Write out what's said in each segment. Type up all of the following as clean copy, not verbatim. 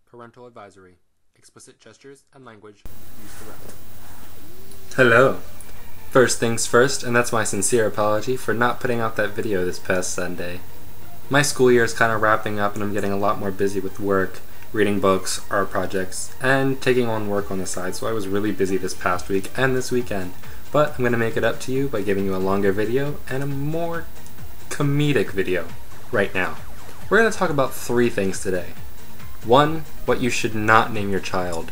Parental advisory. Explicit gestures and language used correctly. Hello. First things first, and that's my sincere apology for not putting out that video this past Sunday. My school year is kind of wrapping up and I'm getting a lot more busy with work, reading books, art projects, and taking on work on the side, so I was really busy this past week and this weekend. But I'm going to make it up to you by giving you a longer video and a more comedic video right now. We're going to talk about 3 things today. 1. What you should not name your child.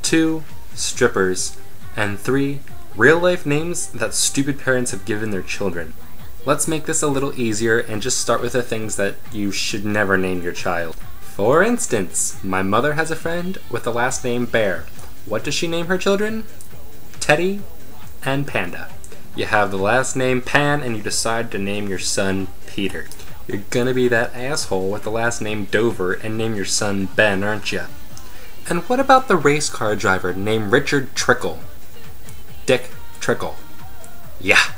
2. Strippers. And 3. Real-life names that stupid parents have given their children. Let's make this a little easier and just start with the things that you should never name your child. For instance, my mother has a friend with the last name Bear. What does she name her children? Teddy and Panda. You have the last name Pan and you decide to name your son Peter. You're gonna be that asshole with the last name Dover and name your son Ben, aren't ya? And what about the race car driver named Richard Trickle? Dick Trickle. Yeah.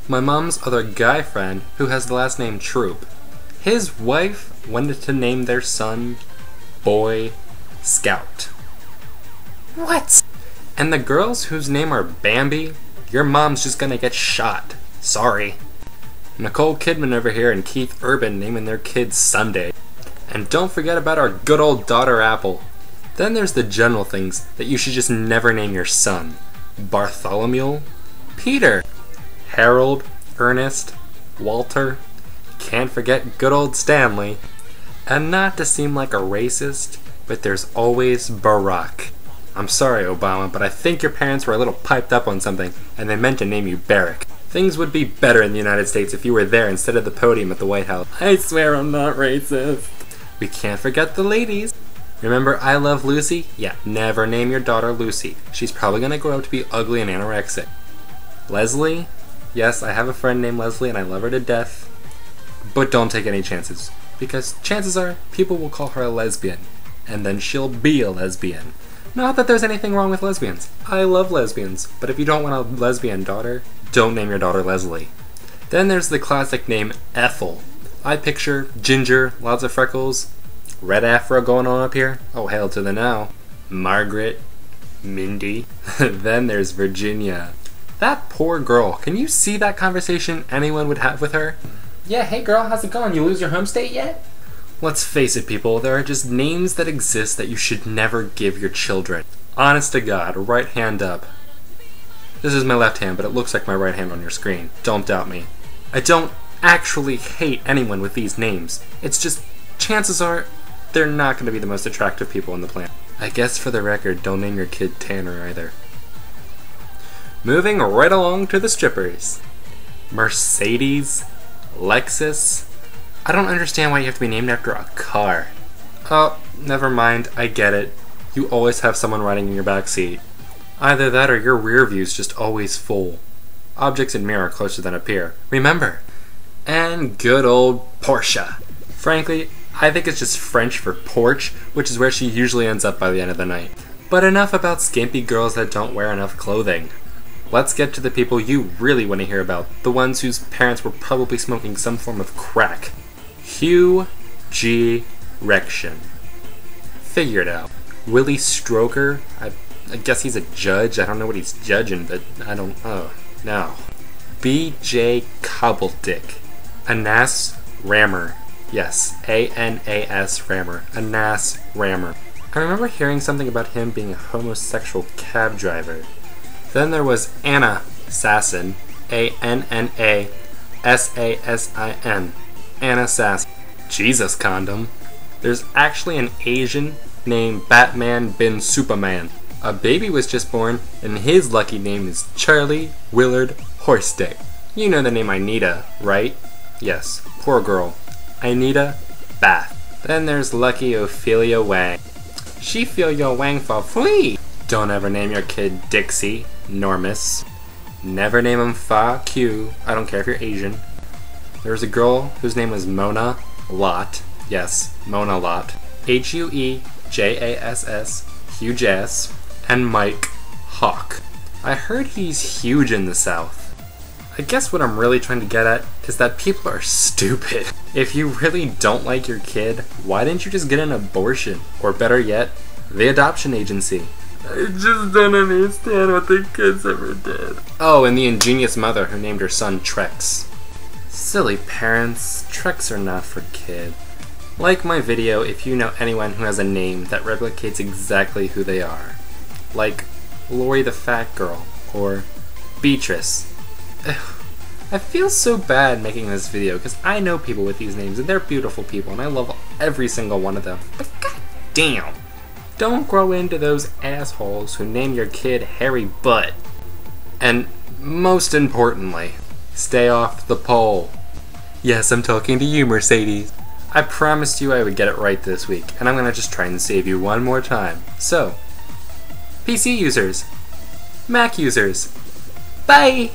My mom's other guy friend who has the last name Troop. His wife wanted to name their son Boy Scout. What? And the girls whose name are Bambi, your mom's just gonna get shot. Sorry. Nicole Kidman over here and Keith Urban naming their kid Sunday. And don't forget about our good old daughter Apple. Then there's the general things that you should just never name your son. Bartholomew, Peter, Harold, Ernest, Walter, can't forget good old Stanley. And not to seem like a racist, but there's always Barack. I'm sorry, Obama, but I think your parents were a little piped up on something and they meant to name you Barack. Things would be better in the United States if you were there instead of the podium at the White House. I swear I'm not racist. We can't forget the ladies. Remember I Love Lucy? Yeah, never name your daughter Lucy. She's probably gonna grow up to be ugly and anorexic. Leslie? Yes, I have a friend named Leslie and I love her to death. But don't take any chances, because chances are people will call her a lesbian, and then she'll be a lesbian. Not that there's anything wrong with lesbians. I love lesbians, but if you don't want a lesbian daughter, don't name your daughter Leslie. Then there's the classic name Ethel. I picture ginger, lots of freckles, red afro going on up here. Oh, hail to the now. Margaret, Mindy. Then there's Virginia. That poor girl. Can you see that conversation anyone would have with her? Yeah, hey girl, how's it going? You lose your home state yet? Let's face it, people, there are just names that exist that you should never give your children. Honest to God, right hand up. This is my left hand, but it looks like my right hand on your screen. Don't doubt me. I don't actually hate anyone with these names. It's just, chances are, they're not going to be the most attractive people on the planet. I guess for the record, don't name your kid Tanner either. Moving right along to the strippers. Mercedes, Lexus. I don't understand why you have to be named after a car. Oh, never mind, I get it. You always have someone riding in your backseat. Either that or your rear view's just always full. Objects in mirror are closer than appear. Remember. And good old Portia. Frankly, I think it's just French for porch, which is where she usually ends up by the end of the night. But enough about skimpy girls that don't wear enough clothing. Let's get to the people you really want to hear about, the ones whose parents were probably smoking some form of crack. Hugh G. Rection. Figure it out. Willie Stroker? I guess he's a judge. I don't know what he's judging, but oh, no. B.J. Cobbledick. Anas Rammer. Yes, A-N-A-S Rammer. Anas Rammer. I remember hearing something about him being a homosexual cab driver. Then there was Anna Sassin. A-N-N-A-S-A-S-I-N. Anna Sassin. Jesus, condom. There's actually an Asian named Batman bin Superman. A baby was just born, and his lucky name is Charlie Willard Horstick. You know the name Anita, right? Yes, poor girl. Anita Bath. Then there's lucky Ophelia Wang. She feel your wang for free. Don't ever name your kid Dixie, Normus. Never name him Fa Q. I don't care if you're Asian. There was a girl whose name was Mona Lot. Yes, Mona Lot. H-U-E-J-A-S-S. Huge ass. And Mike Hawk. I heard he's huge in the South. I guess what I'm really trying to get at is that people are stupid. If you really don't like your kid, why didn't you just get an abortion? Or better yet, the adoption agency? I just don't understand what the kids ever did. Oh, and the ingenious mother who named her son Trex. Silly parents, Trex are not for kid. Like my video if you know anyone who has a name that replicates exactly who they are. Like Lori the Fat Girl, or Beatrice. I feel so bad making this video because I know people with these names and they're beautiful people and I love every single one of them. But god damn, don't grow into those assholes who name your kid Harry Butt. And most importantly, stay off the pole. Yes, I'm talking to you, Mercedes. I promised you I would get it right this week, and I'm gonna just try and save you one more time. So, PC users, Mac users, bye!